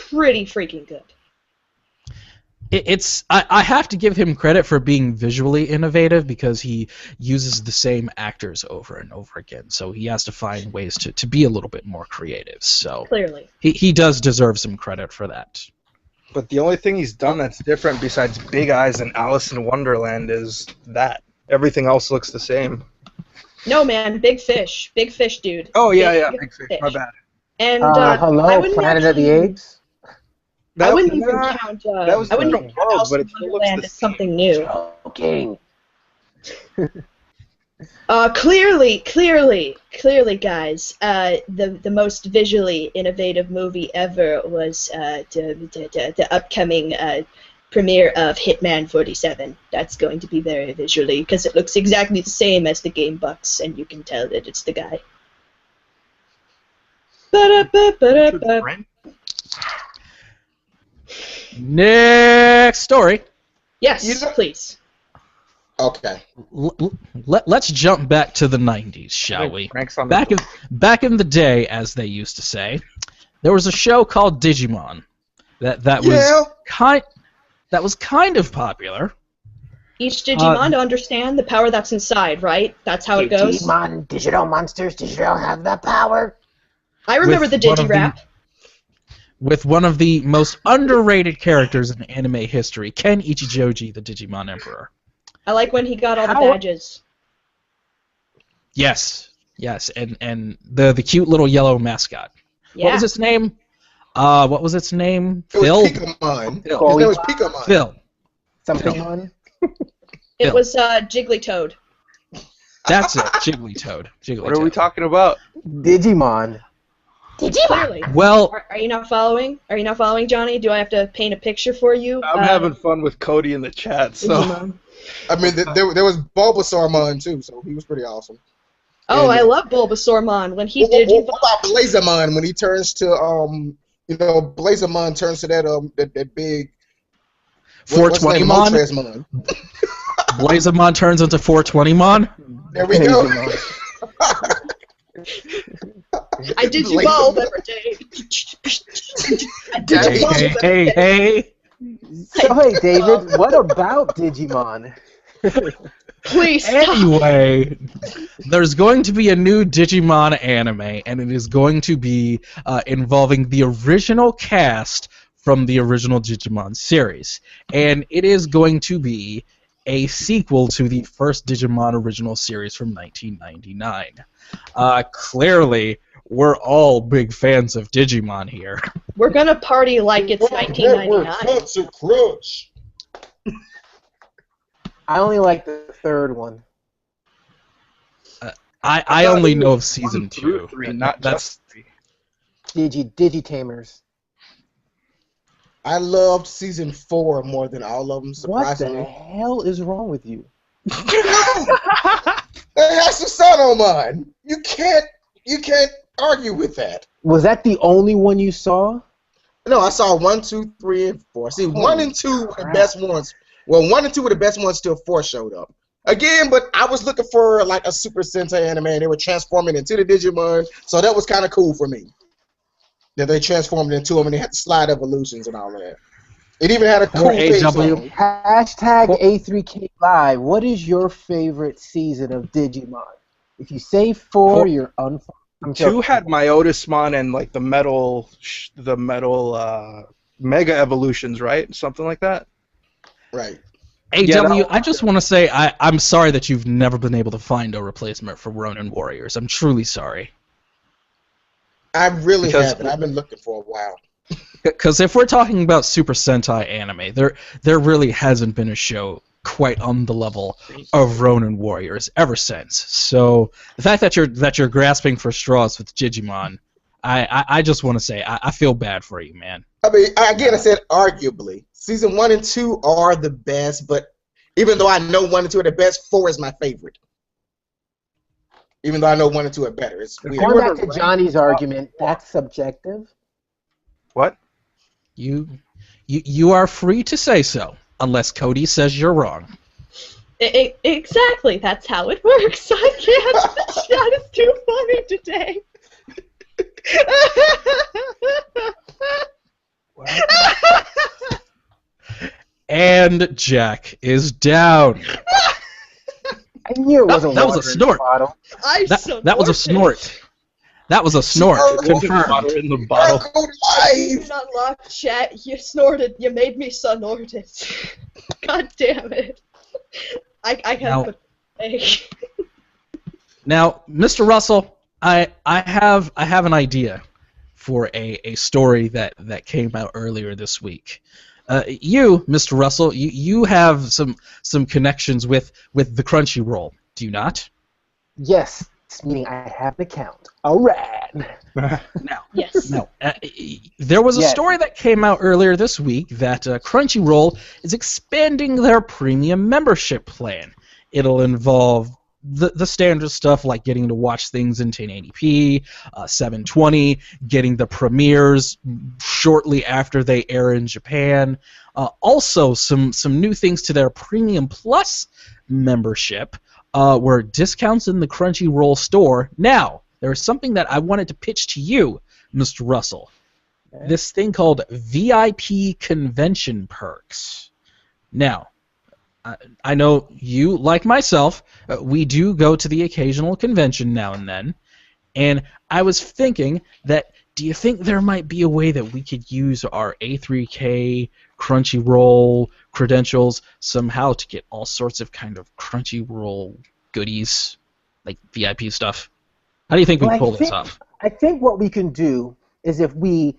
pretty freaking good. I have to give him credit for being visually innovative, because he uses the same actors over and over again. So he has to find ways to be a little bit more creative. So Clearly. he does deserve some credit for that. But the only thing he's done that's different besides Big Eyes and Alice in Wonderland is that. Everything else looks the same. No, man, Big Fish. Big Fish, dude. Oh, yeah, Big Fish. My bad. And I Hello, wouldn't Planet of the actually- Apes? I wouldn't even count. that was I wouldn't different even count world, Alice but in it still looks Wonderland the as something new. Joking. Clearly, guys. The most visually innovative movie ever was the upcoming premiere of Hitman 47. That's going to be very visually, because it looks exactly the same as the Game Bucks, and you can tell that it's the guy. Ba-da-ba-ba-da-ba. Next story. Yes, please. Okay. Let's jump back to the 90s, shall we? Back in the day, as they used to say, there was a show called Digimon that was kind of popular. Each Digimon to understand the power that's inside, right? That's how it goes. Digimon, digital monsters, digital have the power. I remember the Digi-Rap. With one of the most underrated characters in anime history, Ken Ichijoji, the Digimon Emperor. I like when he got all the badges. Yes, and the cute little yellow mascot. Yeah. What was its name? What was its name? It Phil? was Pikachu. His Phil. name was Pikachu. Phil. Something on? It was Jigglytoad. That's it. Jigglytoad. What are we talking about? Digimon. Clearly. Well, Are you not following? Are you not following, Johnny? Do I have to paint a picture for you? I'm having fun with Cody in the chat, so... Digimon. I mean, there was Bulbasaurmon too, so he was pretty awesome. Oh, And- I love Bulbasaurmon. When he What did, about Blazermon when he turns to Blazermon turns to that big 420 Mon? Moltres-mon. Blazemon turns into 420 Mon? There we go. I digivolve every day. I digivolve every day. Hey. So hey, David, what about Digimon? Please stop. Anyway, there's going to be a new Digimon anime, and it is going to be involving the original cast from the original Digimon series. And it is going to be a sequel to the first Digimon original series from 1999. Clearly, we're all big fans of Digimon here. We're gonna party like it's 1999. Cancer Crush. I only like the third one. I only know of season 2. 3, not That's just 3. 3. Digitamers. I loved season 4 more than all of them. What the Surprisingly. hell is wrong with you? It has the sun on mine. You can't argue with that. Was that the only one you saw? No, I saw 1, 2, 3, and 4. See, 1 and 2 were the best ones. Well, 1 and 2 were the best ones till 4 showed up. Again, but I was looking for like a Super Sentai anime, and they were transforming into the Digimon, so that was kind of cool for me. That they transformed into them, and they had the slide evolutions and all of that. It even had a cool thing. Hashtag A3K Live. What is your favorite season of Digimon? If you say 4, you're unfollowed. 2 had Myotismon and like the metal mega evolutions, right? Something like that. Right. AW, I just want to say I'm sorry that you've never been able to find a replacement for Ronin Warriors. I'm truly sorry. I really haven't. I've been looking for a while. Because if we're talking about Super Sentai anime, there really hasn't been a show quite on the level of Ronin Warriors ever since. So the fact that you're grasping for straws with Digimon, I just want to say I feel bad for you, man. I mean, again, I said arguably. Season 1 and 2 are the best, but even though I know 1 and 2 are the best, 4 is my favorite. Even though I know 1 and 2 are better. It's weird. Going back to Johnny's argument, that's subjective. What? You are free to say so, unless Cody says you're wrong. Exactly, that's how it works. I can't. The chat is too funny today. And Jack is down. I knew it wasn't that was a snort. Bottle. That was a snort. That was a snort. Confirmed. In the bottle. You unlocked chat. You snorted. You made me snort it. God damn it. I gotta put egg. Now, Mr. Russell, I have an idea for a story that came out earlier this week. You, Mr. Russell, you have some connections with the Crunchyroll, do you not? Yes, meaning I have an account. All right. Now, yes. Now, there was a story that came out earlier this week that Crunchyroll is expanding their premium membership plan. It'll involve the standard stuff like getting to watch things in 1080p, 720, getting the premieres shortly after they air in Japan. Also, some new things to their Premium Plus membership were discounts in the Crunchyroll store. Now, there is something that I wanted to pitch to you, Mr. Russell. Okay. This thing called VIP convention perks. Now, I know you, like myself, we do go to the occasional convention now and then, and I was thinking that, do you think there might be a way that we could use our A3K Crunchyroll credentials somehow to get all sorts of kind of Crunchyroll goodies, like VIP stuff? How do you think we pull this off? I think what we can do is if we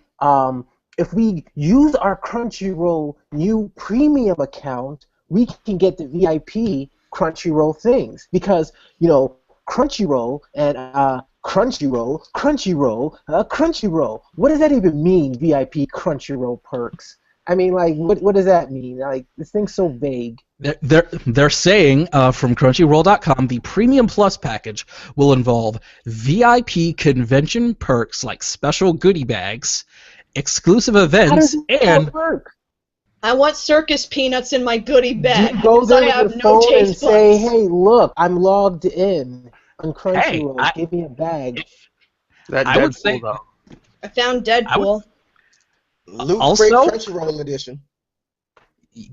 use our Crunchyroll new premium account, we can get the VIP Crunchyroll things, because Crunchyroll and Crunchyroll. What does that even mean? VIP Crunchyroll perks. I mean, like, what does that mean? Like, this thing's so vague. They're saying from Crunchyroll.com, the Premium Plus package will involve VIP convention perks like special goodie bags, exclusive events, and work? I want circus peanuts in my goodie bag. You go because I there have with your no phone and taste say, buds. "Hey, look, I'm logged in on Hey, Crunchyroll. Give me a bag." That I would Deadpool say though. I found I would Deadpool. Loot Crate also, Crunchyroll edition.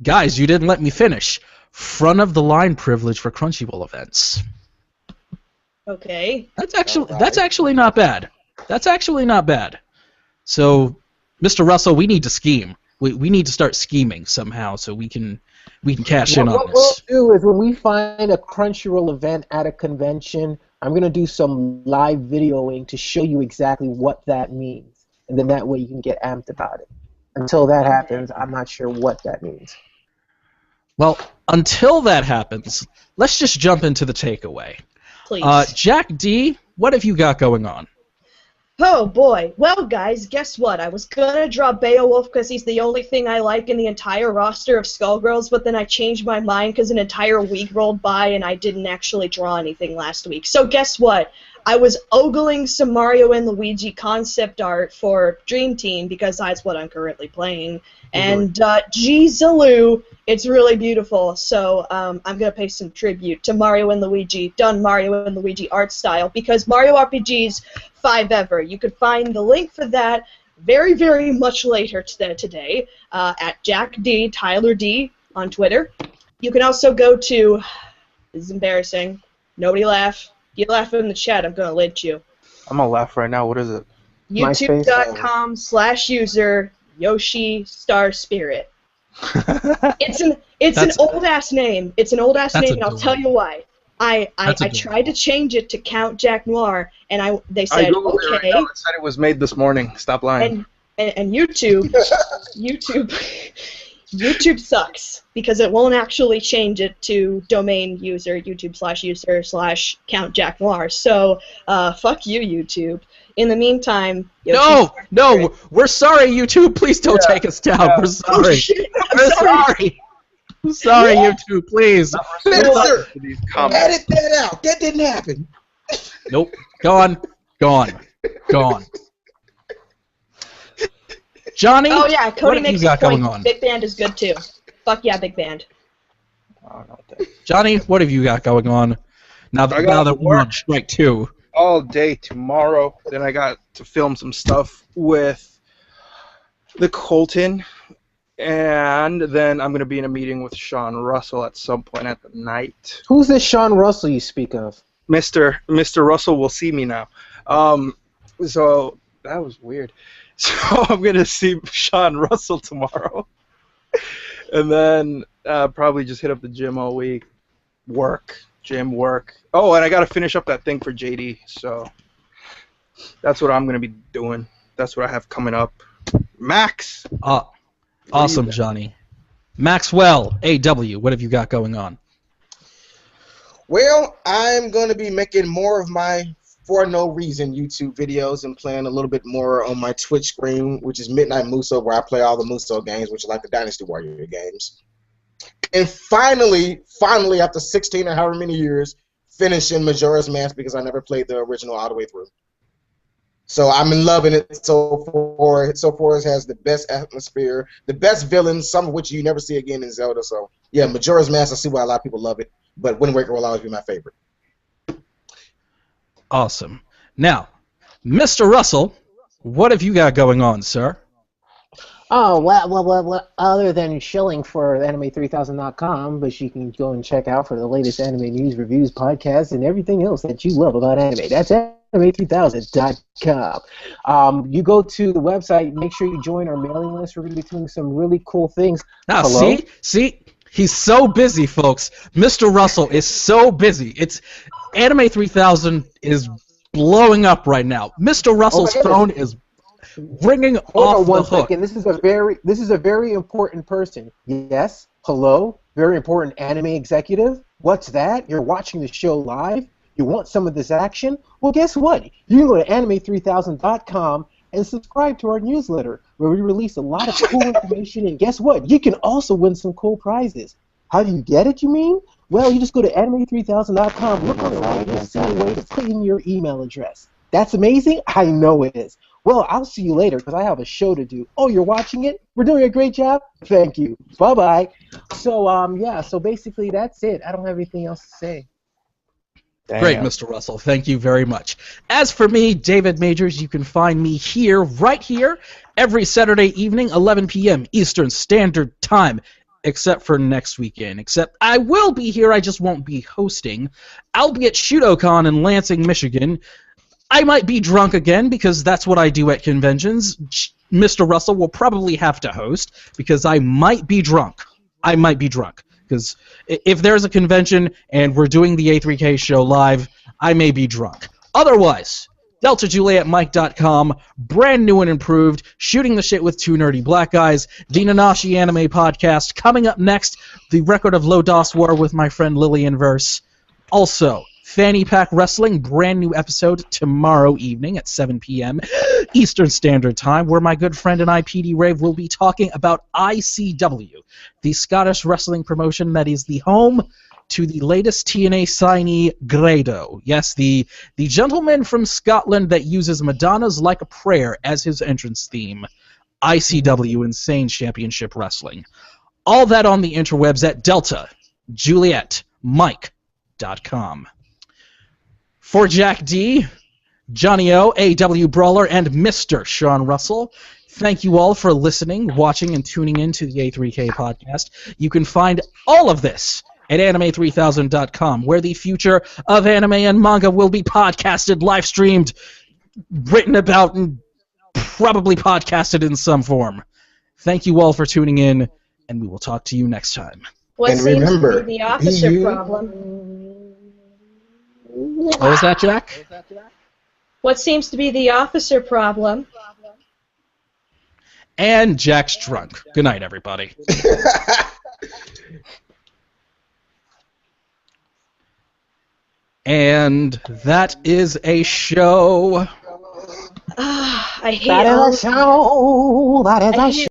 guys, you didn't let me finish. Front of the line privilege for Crunchyroll events. Okay. That's actually not bad. That's actually not bad. So, Mr. Russell, we need to scheme. We need to start scheming somehow so we can cash in on What we'll this. do is when we find a Crunchyroll event at a convention, I'm going to do some live videoing to show you exactly what that means. And then that way you can get amped about it. Until that happens, I'm not sure what that means. Well, until that happens, let's just jump into the takeaway. Please. Jack D, what have you got going on? Oh boy. Well, guys, guess what? I was gonna draw Beowulf because he's the only thing I like in the entire roster of Skullgirls, but then I changed my mind because an entire week rolled by and I didn't actually draw anything last week. So guess what? I was ogling some Mario and Luigi concept art for Dream Team because that's what I'm currently playing. And geez, it's really beautiful. So I'm gonna pay some tribute to Mario and Luigi, done Mario and Luigi art style, because Mario RPG's 5 ever. You could find the link for that very, very much later today at Jack D, Tyler D on Twitter. You can also go to, this is embarrassing, nobody laugh. You laugh in the chat, I'm going to lynch you. I'm gonna laugh right now. What is it? YouTube.com/user Yoshi Star Spirit. It's an old ass name. It's an old ass name, and I'll tell you why. I tried to change it to Count Jack Noir, and they said I Googled it right okay. now. It said it was made this morning. Stop lying. And YouTube YouTube sucks because it won't actually change it to domain user YouTube/user/Count Jack Noir. So fuck you, YouTube. In the meantime, No, we're sorry, YouTube. Please don't take us down. We're sorry. Oh, shit. We're sorry. I'm sorry, YouTube. Please. Spencer, These comments. edit that out. That didn't happen. Nope. Gone. Johnny, Oh yeah, what Cody have you makes got a point. going on? Big Band is good too. Fuck yeah, Big Band. Oh, no, thanks. Johnny, what have you got going on? Now I got that we're work. on strike 2. All day tomorrow. Then I got to film some stuff with the Colton, and then I'm gonna be in a meeting with Sean Russell at some point at the night. Who's this Sean Russell you speak of? Mr. Russell will see me now. So that was weird. So I'm gonna see Sean Russell tomorrow, and then probably just hit up the gym all week, gym work. Oh, and I gotta finish up that thing for JD. So that's what I'm gonna be doing. That's what I have coming up. Max. Awesome, Johnny. Maxwell, AW, what have you got going on? Well, I'm going to be making more of my For No Reason YouTube videos and playing a little bit more on my Twitch stream, which is Midnight Muso, where I play all the Muso games, which are like the Dynasty Warrior games. And finally, after 16 or however many years, finishing Majora's Mask because I never played the original all the way through. So I'm loving it so far. So far, it has the best atmosphere, the best villains, some of which you never see again in Zelda. So yeah, Majora's Mask, I see why a lot of people love it, but Wind Waker will always be my favorite. Awesome. Now, Mr. Russell, what have you got going on, sir? Oh, well, other than shilling for anime3000.com, which you can go and check out for the latest anime news, reviews, podcasts, and everything else that you love about anime. That's anime3000.com. You go to the website, make sure you join our mailing list. We're going to be doing some really cool things. Now, Hello? see, he's so busy, folks. Mr. Russell is so busy. It's Anime 3000 is blowing up right now. Mr. Russell's phone is ringing off the hook. Second. This is a very important person. Yes. Hello. Very important anime executive. What's that? You're watching the show live. You want some of this action? Well, guess what? You can go to anime3000.com and subscribe to our newsletter, where we release a lot of cool information. And guess what? You can also win some cool prizes. How do you get it, you mean? Well, you just go to anime3000.com, look on the right, and see a way to put in your email address. That's amazing? I know it is. Well, I'll see you later because I have a show to do. Oh, you're watching it? We're doing a great job? Thank you. Bye-bye. So, yeah, so basically that's it. I don't have anything else to say. Damn. Great, Mr. Russell. Thank you very much. As for me, David Majors, you can find me here, right here, every Saturday evening, 11 p.m. Eastern Standard Time, except for next weekend. Except I will be here, I just won't be hosting. I'll be at ShudoCon in Lansing, Michigan. I might be drunk again because that's what I do at conventions. Mr. Russell will probably have to host because I might be drunk. I might be drunk. Because if there's a convention and we're doing the A3K show live, I may be drunk. Otherwise, DeltaJulietMike.com, brand new and improved, shooting the shit with two nerdy black guys, the Nanashi Anime Podcast, coming up next, the Record of Low DOS War with my friend Lillian Verse. Also, Fanny Pack Wrestling, brand new episode tomorrow evening at 7 p.m. Eastern Standard Time, where my good friend and I, PD Rave, will be talking about ICW, the Scottish wrestling promotion that is the home to the latest TNA signee, Grado. Yes, the gentleman from Scotland that uses Madonna's Like a Prayer as his entrance theme. ICW, Insane Championship Wrestling. All that on the interwebs at DeltaJulietMike.com. For Jack D, Johnny O, AW Brawler, and Mr. Sean Russell, thank you all for listening, watching, and tuning in to the A3K podcast. You can find all of this at anime3000.com, where the future of anime and manga will be podcasted, live-streamed, written about, and probably podcasted in some form. Thank you all for tuning in, and we will talk to you next time. What And seems remember, to be the officer you- problem? What was that, Jack? What seems to be the officer problem? And Jack's drunk. Good night, everybody. And that is a show. I hate That all is a show. That is I a hate